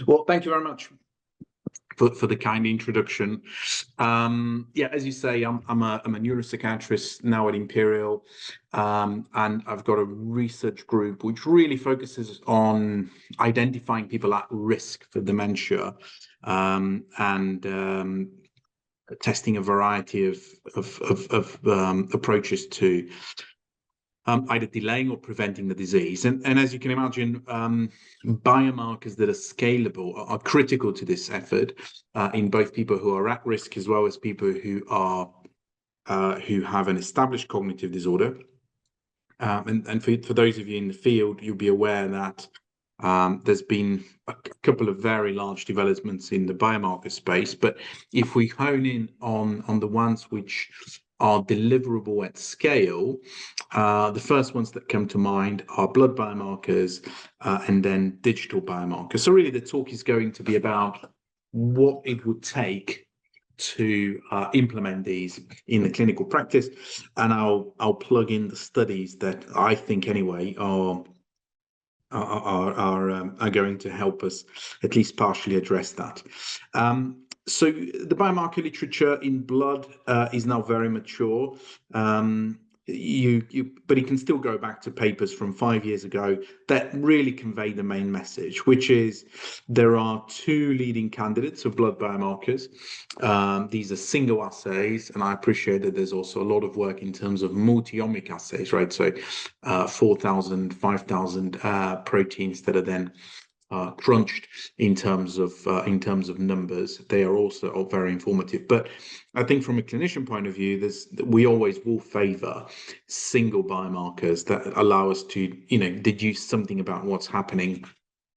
Well, thank you very much for the kind introduction. Yeah, as you say, I'm a neuropsychiatrist now at Imperial, and I've got a research group which really focuses on identifying people at risk for dementia, and testing a variety of approaches to either delaying or preventing the disease. And as you can imagine, biomarkers that are scalable are critical to this effort in both people who are at risk as well as people who have an established cognitive disorder. And for those of you in the field, you'll be aware that there's been a couple of very large developments in the biomarker space. But if we hone in on the ones which are deliverable at scale, the first ones that come to mind are blood biomarkers and then digital biomarkers. So really the talk is going to be about what it would take to implement these in the clinical practice, and I'll plug in the studies that I think anyway are going to help us at least partially address that. So the biomarker literature in blood is now very mature. But it can still go back to papers from 5 years ago that really convey the main message, which is there are two leading candidates of blood biomarkers. These are single assays, and I appreciate that there's also a lot of work in terms of multi-omic assays, right? So 4,000, 5,000 proteins that are then crunched in terms of numbers. They are also very informative. But I think from a clinician point of view, we always will favor single biomarkers that allow us to, deduce something about what's happening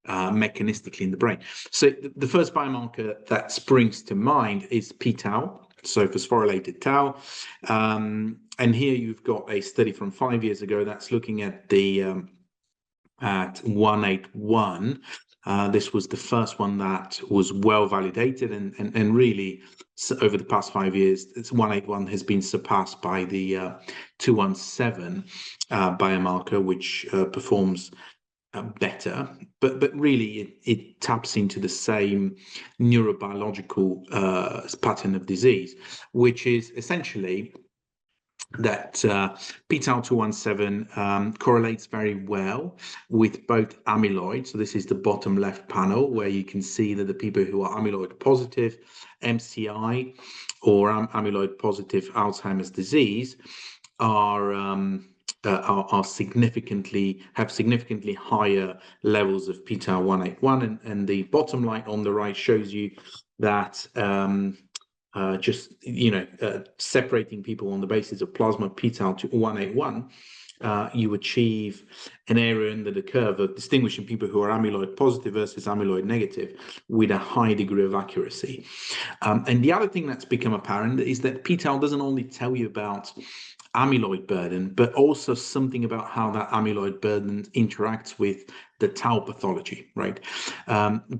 mechanistically in the brain. So the first biomarker that springs to mind is p-tau, so phosphorylated tau. And here you've got a study from 5 years ago that's looking at at 181. This was the first one that was well validated, and really over the past 5 years, 181 has been surpassed by the 217 biomarker, which performs better, but really it taps into the same neurobiological pattern of disease, which is essentially that p-tau 217 correlates very well with both amyloid. So this is the bottom left panel where you can see that the people who are amyloid positive, MCI, or amyloid positive Alzheimer's disease have significantly higher levels of p-tau 181, and the bottom line on the right shows you that separating people on the basis of plasma p-tau 181, you achieve an area under the curve of distinguishing people who are amyloid positive versus amyloid negative with a high degree of accuracy. And the other thing that's become apparent is that p-tau doesn't only tell you about amyloid burden, but also something about how that amyloid burden interacts with the tau pathology, right?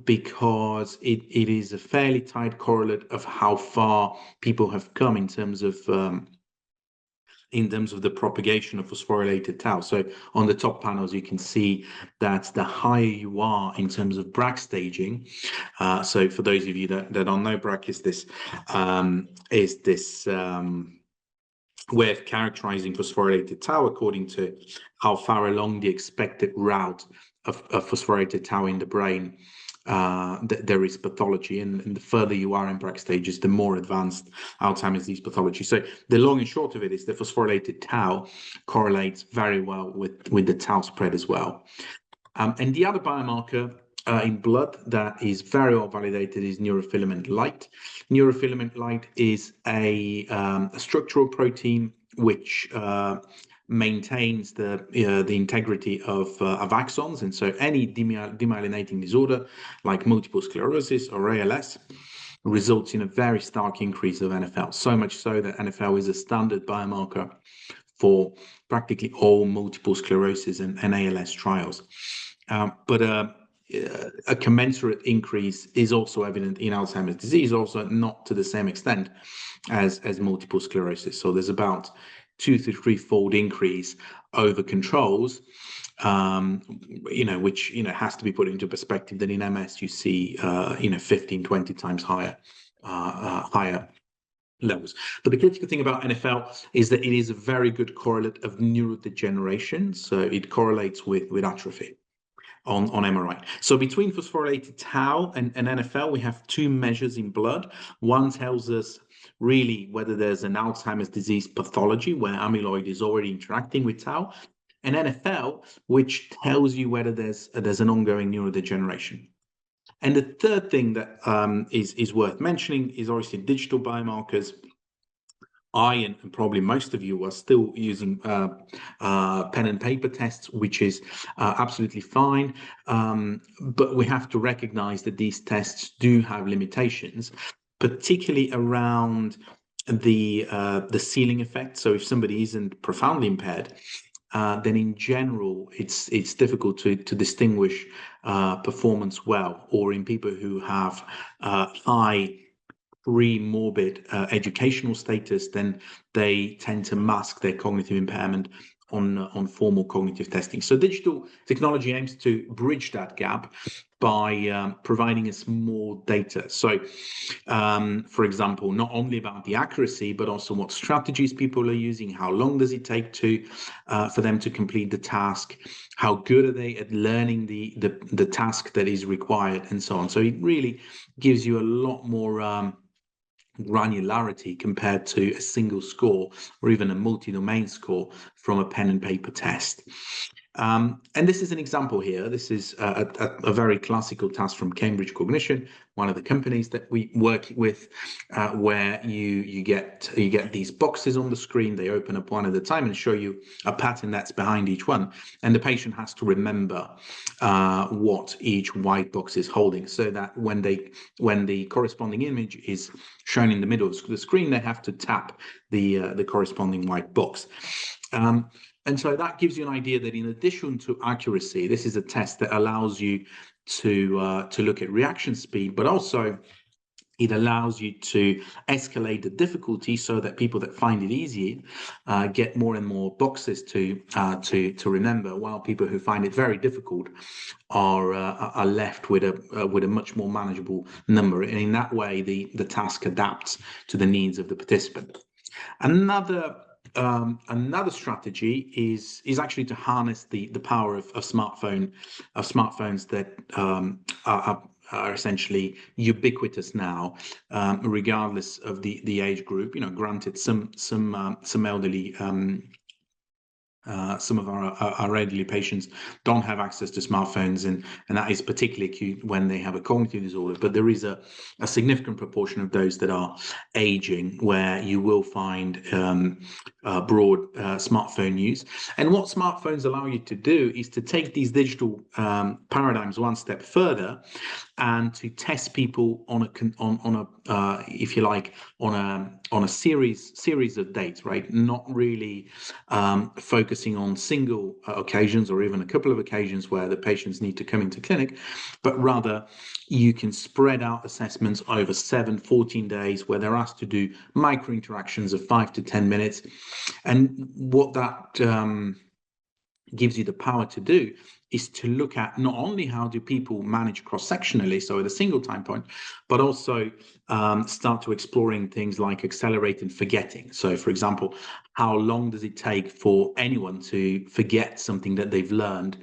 Because it is a fairly tight correlate of how far people have come in terms of the propagation of phosphorylated tau. So on the top panels, you can see that the higher you are in terms of Bragg staging. So for those of you that don't know, Bragg is this way of characterizing phosphorylated tau according to how far along the expected route of phosphorylated tau in the brain there is pathology, and the further you are in Bragg stages, the more advanced Alzheimer's disease pathology. So the long and short of it is the phosphorylated tau correlates very well with the tau spread as well. And the other biomarker in blood that is very well validated is neurofilament light. Neurofilament light is a structural protein which maintains the integrity of axons, and so any demyelinating disorder like multiple sclerosis or ALS results in a very stark increase of NFL. So much so that NFL is a standard biomarker for practically all multiple sclerosis and ALS trials. But a commensurate increase is also evident in Alzheimer's disease, also not to the same extent as multiple sclerosis. So there's about 2 to 3 fold increase over controls. which has to be put into perspective that in MS you see 15, 20 times higher levels. But the critical thing about NFL is that it is a very good correlate of neurodegeneration, so it correlates with atrophy on MRI. So between phosphorylated tau and NFL, we have two measures in blood. One tells us really whether there's an Alzheimer's disease pathology where amyloid is already interacting with tau, and NFL, which tells you whether there's an ongoing neurodegeneration. And the third thing that is worth mentioning is obviously digital biomarkers. And probably most of you are still using pen and paper tests, which is absolutely fine. But we have to recognize that these tests do have limitations, particularly around the ceiling effect. So if somebody isn't profoundly impaired, then in general, it's difficult to distinguish performance well, or in people who have high pre-morbid educational status, then they tend to mask their cognitive impairment on formal cognitive testing. So digital technology aims to bridge that gap by providing us more data. So, for example, not only about the accuracy, but also what strategies people are using, how long does it take for them to complete the task, how good are they at learning the task that is required, and so on. So it really gives you a lot more granularity compared to a single score or even a multi-domain score from a pen and paper test. And this is an example here. This is a very classical task from Cambridge Cognition, one of the companies that we work with, where you get these boxes on the screen. They open up one at a time and show you a pattern that's behind each one, and the patient has to remember what each white box is holding, so that when the corresponding image is shown in the middle of the screen, they have to tap the corresponding white box. And so that gives you an idea that in addition to accuracy, this is a test that allows you to look at reaction speed, but also it allows you to escalate the difficulty so that people that find it easy get more and more boxes to remember, while people who find it very difficult are left with a much more manageable number. And in that way, the task adapts to the needs of the participant. Another strategy is actually to harness the power of smartphones that are essentially ubiquitous now, regardless of the age group. Granted, some elderly. Some of our elderly patients don't have access to smartphones, and that is particularly acute when they have a cognitive disorder. But there is a significant proportion of those that are aging where you will find broad smartphone use. And what smartphones allow you to do is to take these digital paradigms one step further and to test people on a if you like, on a series of dates, right? Not really focusing on single occasions or even a couple of occasions where the patients need to come into clinic, but rather you can spread out assessments over 14 days where they're asked to do micro interactions of 5 to 10 minutes. And what that gives you the power to do is to look at not only how do people manage cross-sectionally, so at a single time point, but also start to exploring things like accelerated forgetting. So, for example, how long does it take for anyone to forget something that they've learned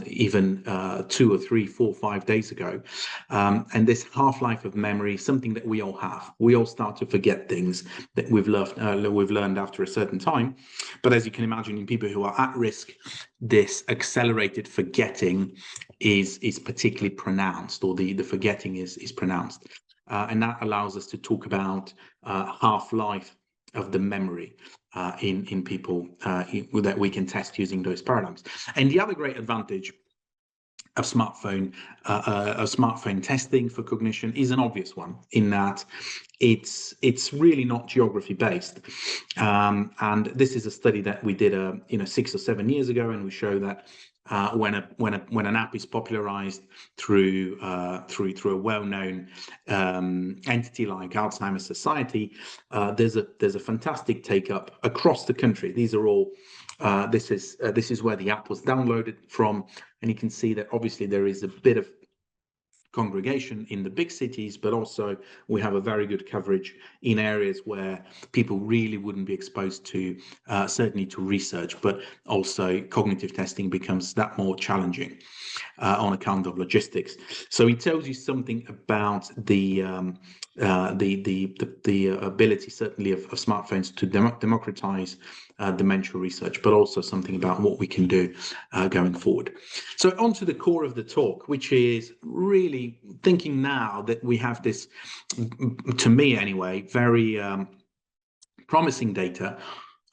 even 2 or 3, 4, 5 days ago? And this half-life of memory is something that we all have. We all start to forget things that we've learned after a certain time. But as you can imagine, in people who are at risk, this accelerated forgetting is particularly pronounced, or the forgetting is pronounced. And that allows us to talk about half-life of the memory in people that we can test using those paradigms. And the other great advantage of smartphone testing for cognition is an obvious one, in that it's really not geography based. And this is a study that we did 6 or 7 years ago, and we show that when an app is popularized through a well-known entity like Alzheimer's Society, there's a fantastic take-up across the country. These are all this is where the app was downloaded from, and you can see that obviously there is a bit of congregation in the big cities, but also we have a very good coverage in areas where people really wouldn't be exposed to, certainly to research, but also cognitive testing becomes that more challenging on account of logistics. So it tells you something about the ability, certainly, of smartphones to democratize dementia research, but also something about what we can do going forward. So on to the core of the talk, which is really thinking now that we have this, to me anyway, very promising data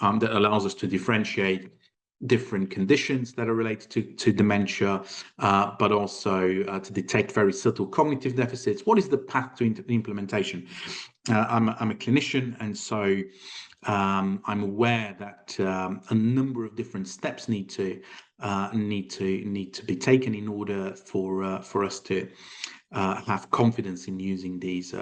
that allows us to differentiate different conditions that are related to dementia, but also to detect very subtle cognitive deficits. What is the path to implementation? I'm a clinician, and so I'm aware that a number of different steps need to be taken in order for us to have confidence in using these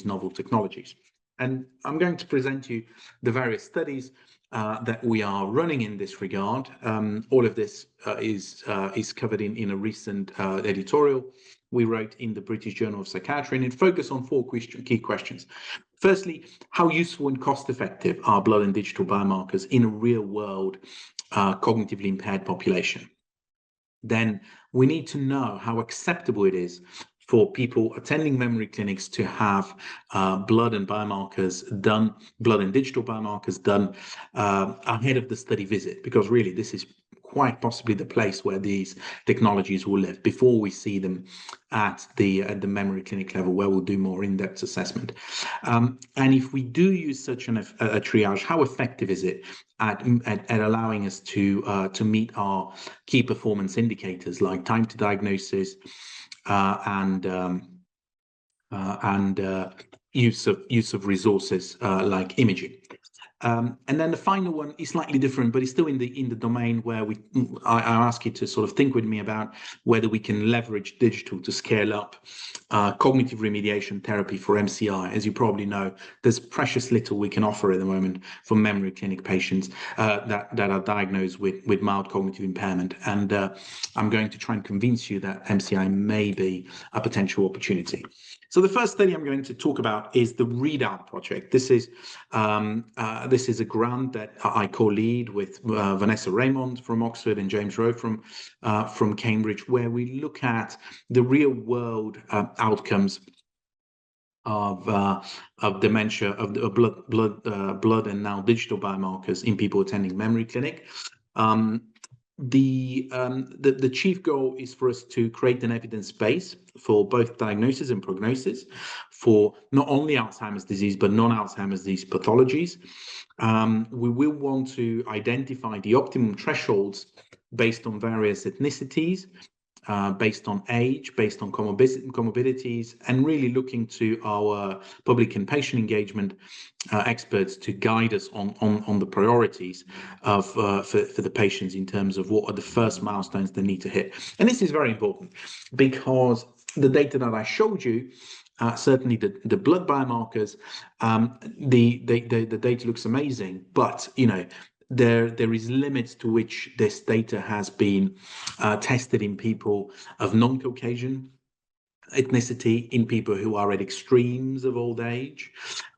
novel technologies. And I'm going to present you the various studies that we are running in this regard. All of this is covered in a recent editorial we wrote in the British Journal of Psychiatry, and it focused on four key questions. Firstly, how useful and cost-effective are blood and digital biomarkers in a real-world cognitively impaired population? Then we need to know how acceptable it is for people attending memory clinics to have blood and digital biomarkers done ahead of the study visit, because really this is quite possibly the place where these technologies will live before we see them at the memory clinic level, where we'll do more in-depth assessment. And if we do use such a triage, how effective is it at allowing us to meet our key performance indicators like time to diagnosis and use of resources like imaging. And then the final one is slightly different, but it's still in the domain where I ask you to sort of think with me about whether we can leverage digital to scale up cognitive remediation therapy for MCI. As you probably know, there's precious little we can offer at the moment for memory clinic patients that are diagnosed with mild cognitive impairment. And I'm going to try and convince you that MCI may be a potential opportunity. So the first study I'm going to talk about is the READOUT project. This is a grant that I co-lead with Vanessa Raymond from Oxford and James Rowe from Cambridge, where we look at the real-world outcomes of dementia, of blood and now digital biomarkers in people attending memory clinic. The chief goal is for us to create an evidence base for both diagnosis and prognosis for not only Alzheimer's disease, but non-Alzheimer's disease pathologies. We will want to identify the optimum thresholds based on various ethnicities, based on age, based on comorbidities, and really looking to our public and patient engagement experts to guide us on the priorities for the patients in terms of what are the first milestones they need to hit. And this is very important because the data that I showed you, certainly the blood biomarkers, the data looks amazing, but there is limits to which this data has been tested in people of non-Caucasian ethnicity, in people who are at extremes of old age,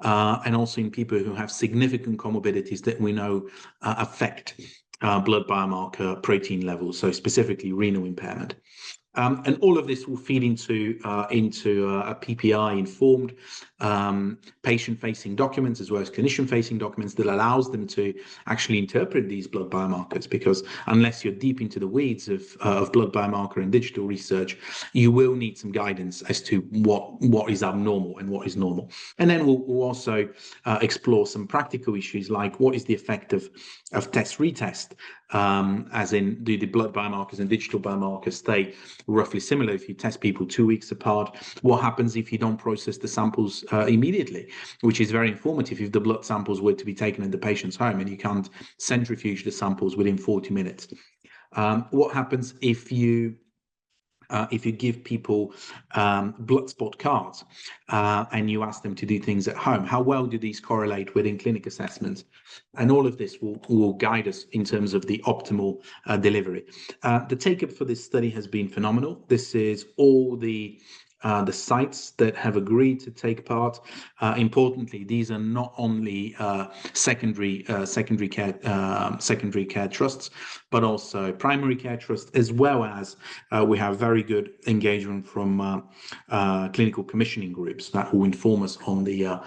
and also in people who have significant comorbidities that we know affect blood biomarker protein levels, so specifically renal impairment. And all of this will feed into a PPI-informed patient-facing documents as well as clinician-facing documents that allows them to actually interpret these blood biomarkers, because unless you're deep into the weeds of blood biomarker and digital research, you will need some guidance as to what is abnormal and what is normal. And then we'll also explore some practical issues like what is the effect of test-retest, as in do the blood biomarkers and digital biomarkers stay roughly similar if you test people 2 weeks apart? What happens if you don't process the samples immediately, which is very informative if the blood samples were to be taken in the patient's home and you can't centrifuge the samples within 40 minutes. What happens if you if you give people blood spot cards and you ask them to do things at home, how well do these correlate with in-clinic assessments? And all of this will guide us in terms of the optimal delivery. The take-up for this study has been phenomenal. This is all the sites that have agreed to take part. Importantly, these are not only secondary care trusts, but also primary care trusts, as well as we have very good engagement from clinical commissioning groups that will inform us on the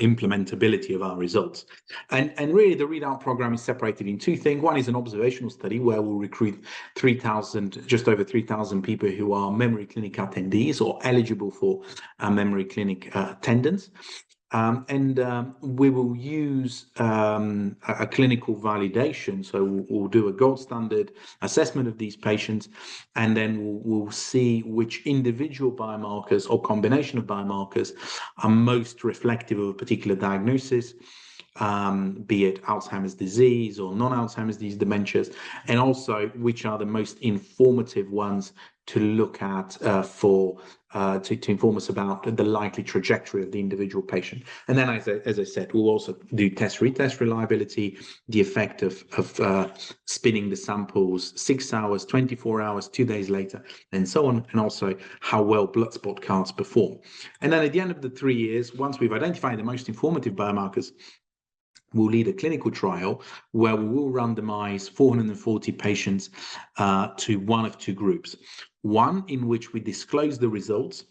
implementability of our results. And really the readout program is separated in two things. One is an observational study where we'll recruit just over 3,000 people who are memory clinic attendees or eligible for memory clinic attendance. We will use a clinical validation. So we'll do a gold standard assessment of these patients, and then we'll see which individual biomarkers or combination of biomarkers are most reflective of a particular diagnosis, be it Alzheimer's disease or non-Alzheimer's disease dementias, and also which are the most informative ones to look at to inform us about the likely trajectory of the individual patient. And then, as I said, we'll also do retest reliability, the effect of spinning the samples 6 hours, 24 hours, 2 days later, and so on, and also how well blood spot cards perform. And then at the end of the 3 years, once we've identified the most informative biomarkers, we'll lead a clinical trial where we will randomize 440 patients to one of two groups. One in which we disclose the results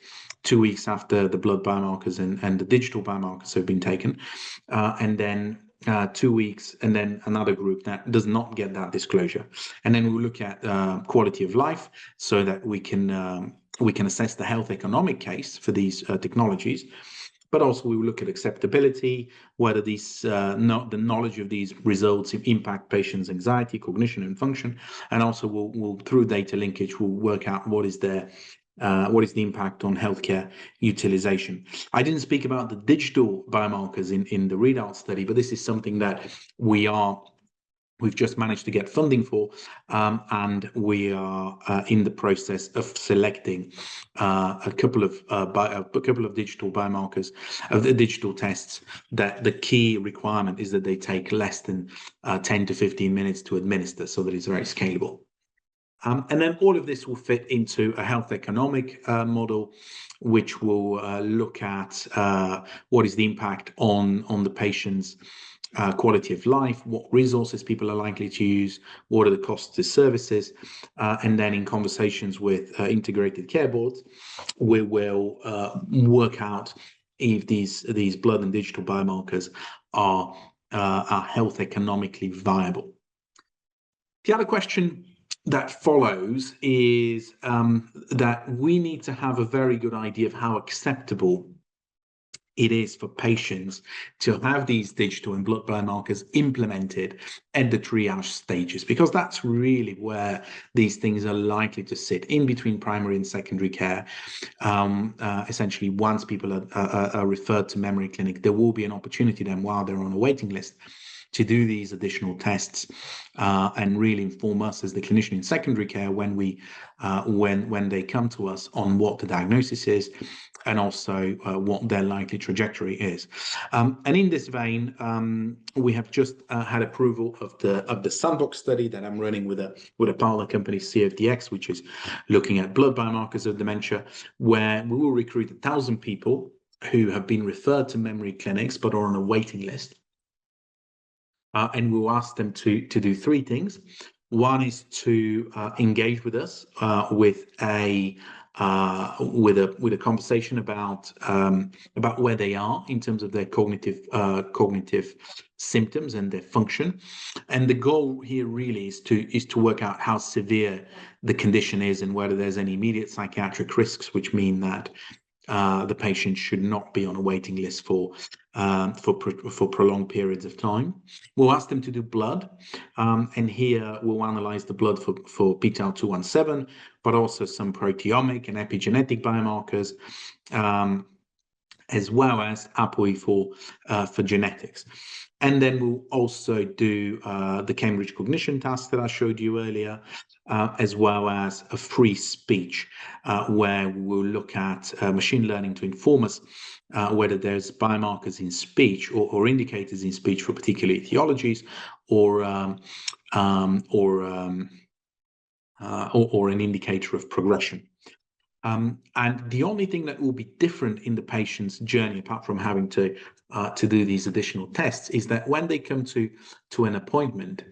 2 weeks after the blood biomarkers and the digital biomarkers have been taken, and then 2 weeks, and then another group that does not get that disclosure. And then we'll look at quality of life so that we can assess the health economic case for these technologies. But also we will look at acceptability, whether the knowledge of these results impact patients' anxiety, cognition, and function. And also we'll through data linkage, we'll work out what is the impact on healthcare utilization. I didn't speak about the digital biomarkers in the readout study, but this is something that we've just managed to get funding for, and we are in the process of selecting a couple of digital biomarkers, of the digital tests, that the key requirement is that they take less than 10 to 15 minutes to administer, so that it's very scalable. And then all of this will fit into a health economic model, which will look at what is the impact on the patient's quality of life, what resources people are likely to use, what are the costs of services, and then in conversations with integrated care boards, we will work out if these blood and digital biomarkers are health economically viable. The other question that follows is that we need to have a very good idea of how acceptable it is for patients to have these digital and blood biomarkers implemented at the triage stages, because that's really where these things are likely to sit, in between primary and secondary care. Essentially, once people are referred to memory clinic, there will be an opportunity then, while they're on a waiting list, to do these additional tests and really inform us as the clinician in secondary care when they come to us on what the diagnosis is, and also what their likely trajectory is. And in this vein, we have just had approval of the sandbox study that I'm running with a partner company, CFDX, which is looking at blood biomarkers of dementia, where we will recruit 1,000 people who have been referred to memory clinics but are on a waiting list. And we'll ask them to do three things. One is to engage with us with a conversation about where they are in terms of their cognitive symptoms and their function. And the goal here really is to work out how severe the condition is and whether there's any immediate psychiatric risks, which mean that the patient should not be on a waiting list for prolonged periods of time. We'll ask them to do blood, and here we'll analyze the blood for p-tau217, but also some proteomic and epigenetic biomarkers. as well as ApoE4 for genetics. And then we'll also do the Cambridge cognition task that I showed you earlier, as well as a free speech, where we'll look at machine learning to inform us whether there's biomarkers in speech or indicators in speech for particular etiologies, or an indicator of progression. And the only thing that will be different in the patient's journey, apart from having to do these additional tests, is that when they come to an appointment,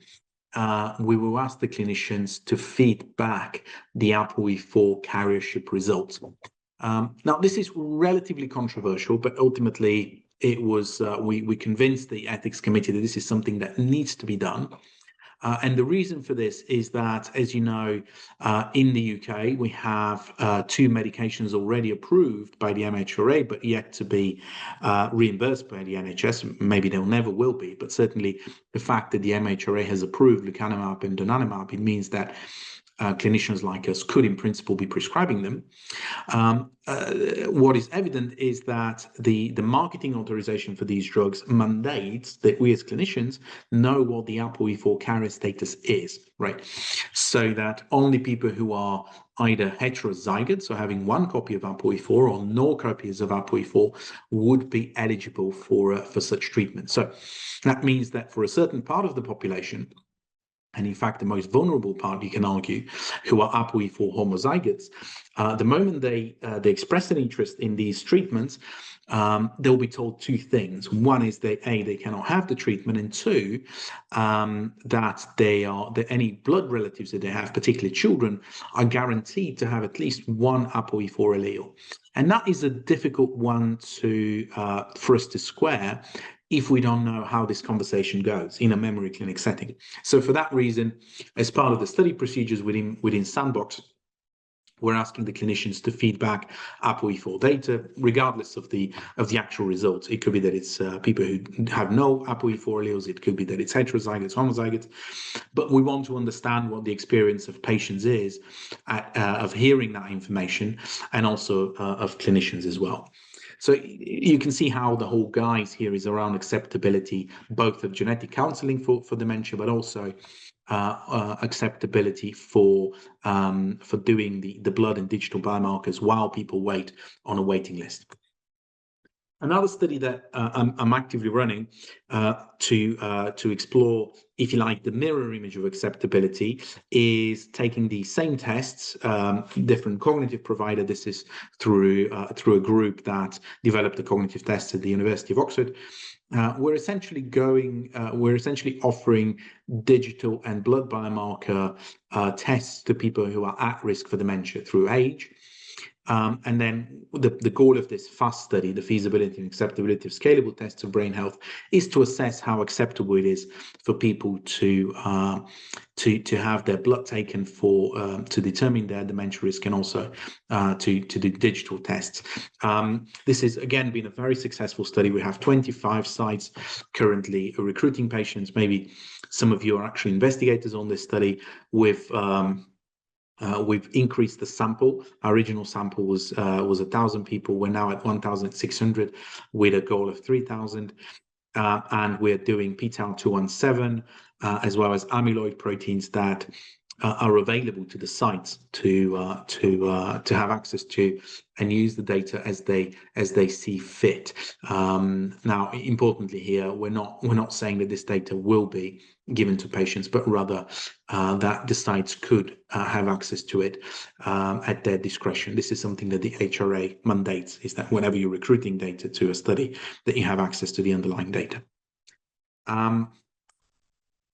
we will ask the clinicians to feed back the ApoE4 carriership results. Now, this is relatively controversial, but ultimately it was we convinced the ethics committee that this is something that needs to be done. And the reason for this is that, as you know, in the UK, we have 2 medications already approved by the MHRA, but yet to be reimbursed by the NHS. Maybe they'll never will be, but certainly the fact that the MHRA has approved lecanemab and donanemab, it means that clinicians like us could, in principle, be prescribing them. What is evident is that the marketing authorization for these drugs mandates that we as clinicians know what the ApoE4 carrier status is, right? So that only people who are either heterozygotes, so having 1 copy of ApoE4, or no copies of ApoE4, would be eligible for such treatment. So that means that for a certain part of the population, and in fact, the most vulnerable part, you can argue, who are ApoE4 homozygotes, the moment they express an interest in these treatments, they'll be told 2 things. One is that they cannot have the treatment, and 2, that any blood relatives that they have, particularly children, are guaranteed to have at least 1 ApoE4 allele. And that is a difficult one for us to square if we don't know how this conversation goes in a memory clinic setting. So for that reason, as part of the study procedures within Sandbox, we're asking the clinicians to feed back ApoE4 data, regardless of the actual results. It could be that it's people who have no ApoE4 alleles. It could be that it's heterozygotes, homozygotes. But we want to understand what the experience of patients is of hearing that information, and also of clinicians as well. So you can see how the whole guise here is around acceptability, both of genetic counseling for dementia, but also acceptability for doing the blood and digital biomarkers while people wait on a waiting list. Another study that I'm actively running to explore, if you like, the mirror image of acceptability, is taking the same tests, different cognitive provider. This is through a group that developed the cognitive tests at the University of Oxford. We're essentially offering digital and blood biomarker tests to people who are at risk for dementia through age. And then the goal of this FAST study, the feasibility and acceptability of scalable tests of brain health, is to assess how acceptable it is for people to have their blood taken to determine their dementia risk, and also to do digital tests. This has again been a very successful study. We have 25 sites currently recruiting patients. Maybe some of you are actually investigators on this study. We've increased the sample. Our original sample was 1,000 people. We're now at 1,600 with a goal of 3,000. And we're doing p-tau217 as well as amyloid proteins that are available to the sites to have access to and use the data as they see fit. Now, importantly here, we're not saying that this data will be given to patients, but rather that the sites could have access to it at their discretion. This is something that the HRA mandates, is that whenever you're recruiting data to a study, that you have access to the underlying data.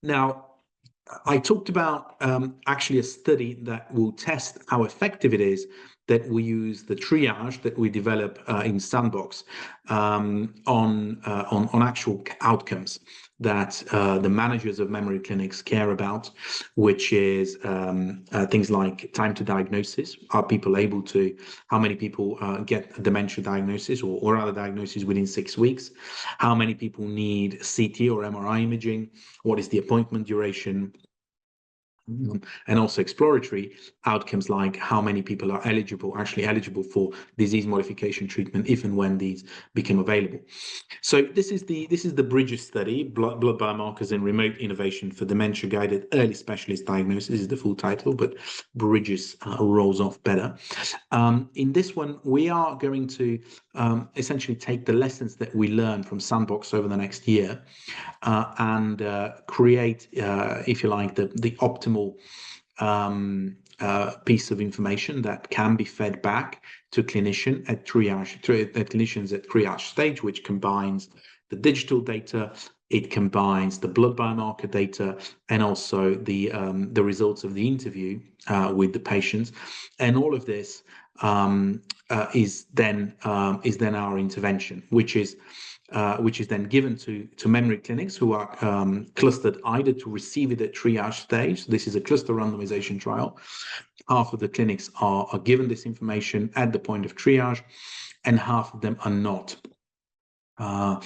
Now, I talked about actually a study that will test how effective it is that we use the triage that we develop in Sandbox on actual outcomes that the managers of memory clinics care about, which is things like time to diagnosis. Are people able to, how many people get a dementia diagnosis or other diagnoses within 6 weeks? How many people need CT or MRI imaging? What is the appointment duration? and also exploratory outcomes like how many people are actually eligible for disease modification treatment if and when these become available. So this is the Bridges study, blood biomarkers and remote innovation for dementia-guided early specialist diagnosis is the full title, but Bridges rolls off better. In this one, we are going to essentially take the lessons that we learn from Sandbox over the next year and create, if you like, the optimal piece of information that can be fed back to clinicians at triage stage, which combines the digital data, it combines the blood biomarker data, and also the results of the interview with the patients, and all of this is then our intervention, which is then given to memory clinics who are clustered either to receive it at triage stage. This is a cluster randomization trial. Half of the clinics are given this information at the point of triage, and half of them are not. As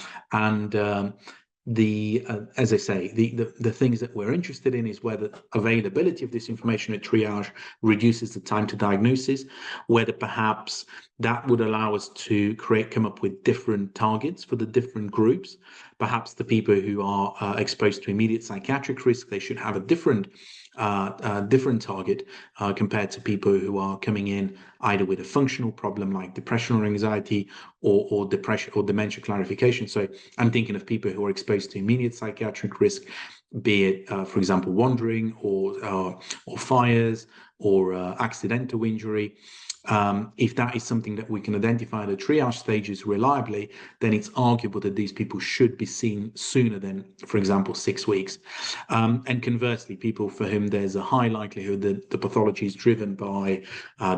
I say, the things that we're interested in is whether availability of this information at triage reduces the time to diagnosis, whether perhaps that would allow us to come up with different targets for the different groups. Perhaps the people who are exposed to immediate psychiatric risk, they should have a different target compared to people who are coming in either with a functional problem like depression or anxiety or depression or dementia clarification. So I'm thinking of people who are exposed to immediate psychiatric risk, be it, for example, wandering or fires or accidental injury. If that is something that we can identify at the triage stages reliably, then it's arguable that these people should be seen sooner than, for example, 6 weeks. And conversely, people for whom there's a high likelihood that the pathology is driven by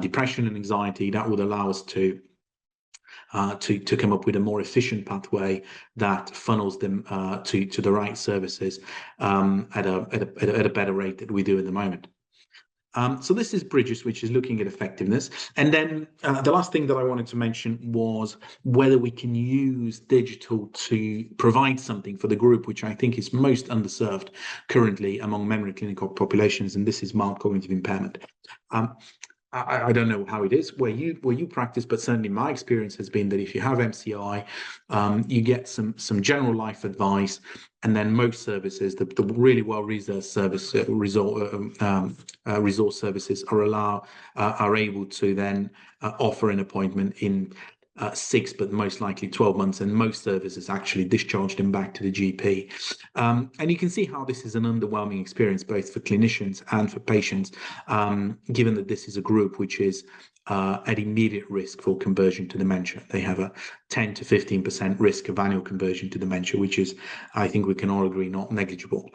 depression and anxiety, that would allow us to come up with a more efficient pathway that funnels them to the right services at a better rate than we do at the moment. So this is Bridges, which is looking at effectiveness. And then the last thing that I wanted to mention was whether we can use digital to provide something for the group, which I think is most underserved currently among memory clinical populations, and this is mild cognitive impairment. I don't know how it is where you practice, but certainly my experience has been that if you have MCI, you get some general life advice, and then most services, the really well-resourced resource services are able to then offer an appointment in 6, but most likely 12 months, and most services actually discharge them back to the GP. And you can see how this is an underwhelming experience, both for clinicians and for patients, given that this is a group which is at immediate risk for conversion to dementia. They have a 10 to 15% risk of annual conversion to dementia, which is, I think we can all agree, not negligible.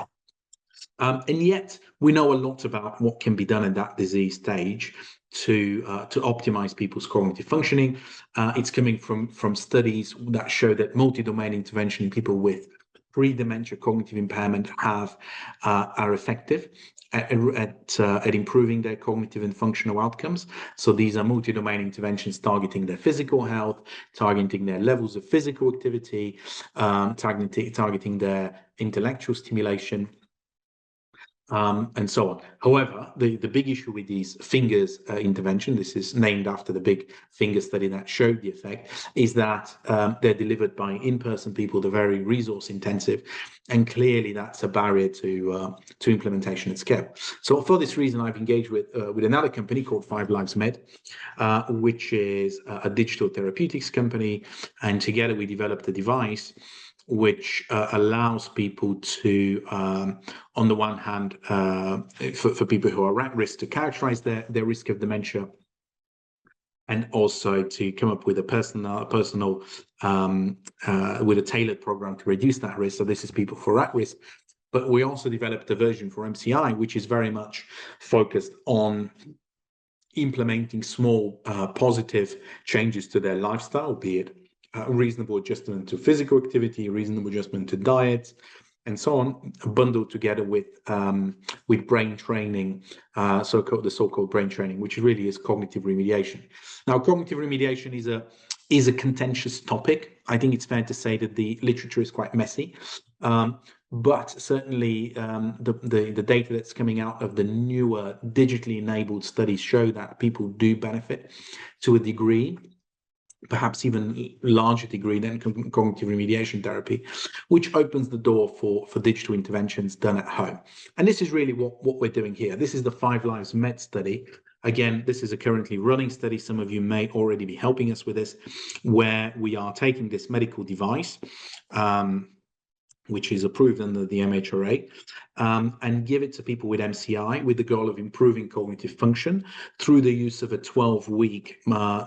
And yet we know a lot about what can be done at that disease stage to optimize people's cognitive functioning. It's coming from studies that show that multi-domain intervention in people with pre-dementia cognitive impairment are effective at improving their cognitive and functional outcomes. So these are multi-domain interventions targeting their physical health, targeting their levels of physical activity, targeting their intellectual stimulation, and so on. However, the big issue with these fingers intervention, this is named after the big finger study that showed the effect, is that they're delivered by in-person people. They're very resource intensive, and clearly that's a barrier to implementation at scale. So for this reason, I've engaged with another company called 5 Lives Med, which is a digital therapeutics company, and together we developed a device which allows people to, on the one hand, for people who are at risk, to characterize their risk of dementia, and also to come up with a personal with a tailored program to reduce that risk. So this is people who are at risk. But we also developed a version for MCI, which is very much focused on implementing small positive changes to their lifestyle, be it reasonable adjustment to physical activity, reasonable adjustment to diet, and so on, bundled together with brain training, the so-called brain training, which really is cognitive remediation. Now, cognitive remediation is a contentious topic. I think it's fair to say that the literature is quite messy. but certainly the data that's coming out of the newer digitally enabled studies show that people do benefit to a degree, perhaps even larger degree than cognitive remediation therapy, which opens the door for digital interventions done at home. And this is really what we're doing here. This is the 5 Lives Med study. Again, this is a currently running study. Some of you may already be helping us with this, where we are taking this medical device, which is approved under the MHRA, and give it to people with MCI with the goal of improving cognitive function through the use of a 12-week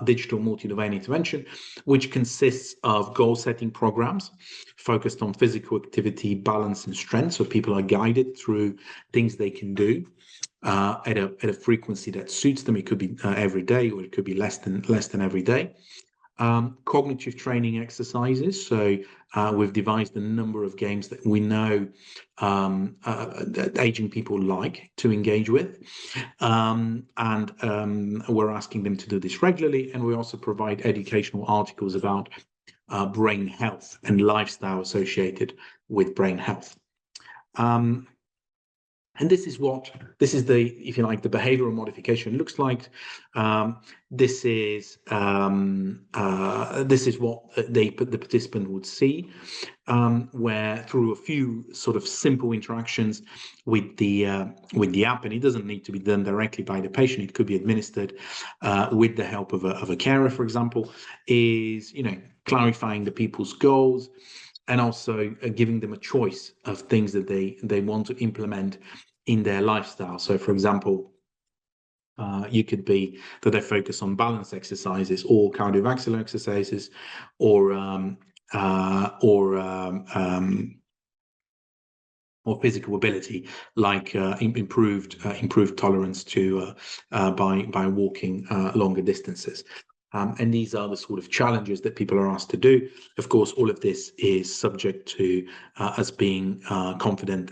digital multi-domain intervention, which consists of goal-setting programs focused on physical activity, balance, and strength. So people are guided through things they can do at a frequency that suits them. It could be every day, or it could be less than every day. Cognitive training exercises. So we've devised a number of games that we know that aging people like to engage with. And we're asking them to do this regularly. And we also provide educational articles about brain health and lifestyle associated with brain health. And this is the, if you like, the behavioral modification looks like. This is what the participant would see, where through a few sort of simple interactions with the app, and it doesn't need to be done directly by the patient. It could be administered with the help of a carer, for example, is clarifying the people's goals, and also giving them a choice of things that they want to implement in their lifestyle. So, for example, you could be that they focus on balance exercises or cardiovascular exercises, or physical ability, like improved tolerance to by walking longer distances. And these are the sort of challenges that people are asked to do. Of course, all of this is subject to us being confident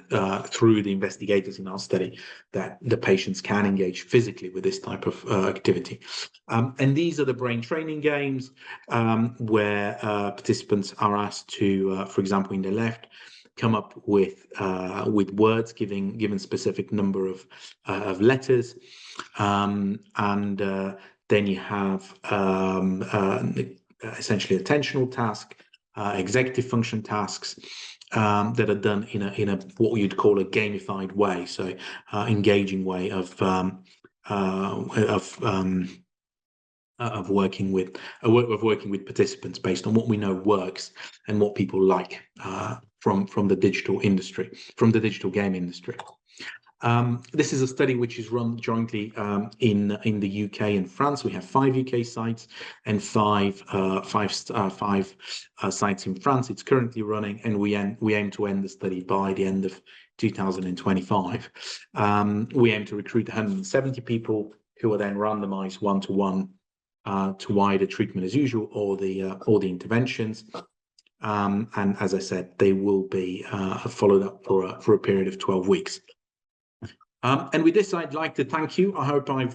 through the investigators in our study that the patients can engage physically with this type of activity. And these are the brain training games where participants are asked to, for example, in the left, come up with words, given specific number of letters, and then you have essentially attentional task, executive function tasks that are done in a what you'd call a gamified way, so engaging way of working with participants based on what we know works and what people like from the digital industry, from the digital game industry. This is a study which is run jointly in the UK and France. We have 5 UK sites and five sites in France. It's currently running, and we aim to end the study by the end of 2025. We aim to recruit 170 people who are then randomized 1-to-1 to either treatment as usual or the interventions. And as I said, they will be followed up for a period of 12 weeks. And with this, I'd like to thank you. I hope I've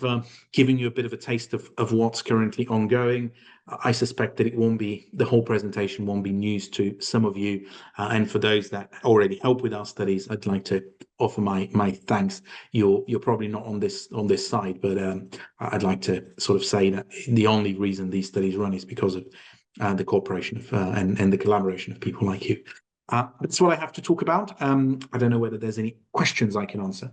given you a bit of a taste of what's currently ongoing. I suspect that the whole presentation won't be news to some of you. And for those that already help with our studies, I'd like to offer my thanks. You're probably not on this side, but I'd like to sort of say that the only reason these studies run is because of the cooperation of and the collaboration of people like you. That's what I have to talk about. I don't know whether there's any questions I can answer.